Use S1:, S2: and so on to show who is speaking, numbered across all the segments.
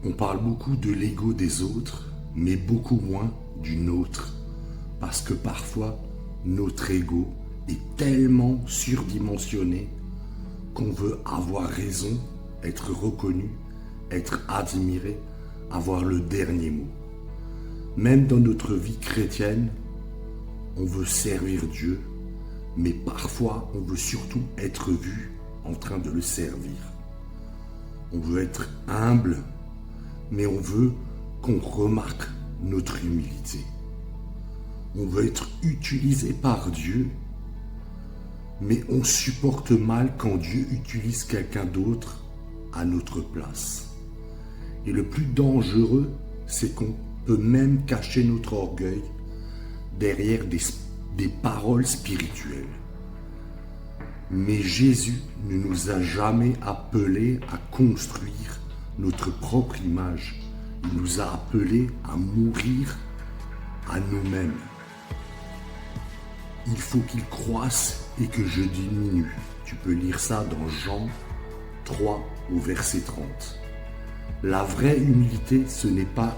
S1: On parle beaucoup de l'ego des autres, mais beaucoup moins du nôtre. Parce que parfois, notre ego est tellement surdimensionné qu'on veut avoir raison, être reconnu, être admiré, avoir le dernier mot. Même dans notre vie chrétienne, on veut servir Dieu, mais parfois on veut surtout être vu en train de le servir. On veut être humble, mais on veut qu'on remarque notre humilité. On veut être utilisé par Dieu, mais on supporte mal quand Dieu utilise quelqu'un d'autre à notre place. Et le plus dangereux, c'est qu'on peut même cacher notre orgueil derrière des paroles spirituelles. Mais Jésus ne nous a jamais appelés à construire notre propre image. Il nous a appelés à mourir à nous-mêmes. Il faut qu'il croisse et que je diminue. Tu peux lire ça dans Jean 3 au verset 30. La vraie humilité, ce n'est pas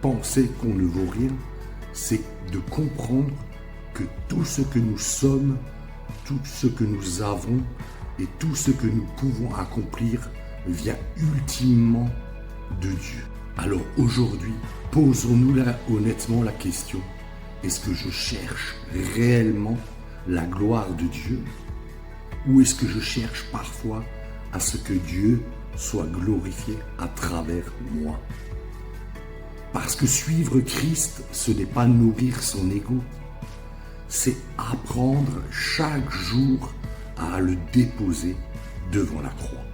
S1: penser qu'on ne vaut rien, c'est de comprendre que tout ce que nous sommes, tout ce que nous avons et tout ce que nous pouvons accomplir vient ultimement de Dieu. Alors aujourd'hui, posons-nous là honnêtement la question, est-ce que je cherche réellement la gloire de Dieu ou est-ce que je cherche parfois à ce que Dieu soit glorifié à travers moi? Parce que suivre Christ, ce n'est pas nourrir son ego, c'est apprendre chaque jour à le déposer devant la croix.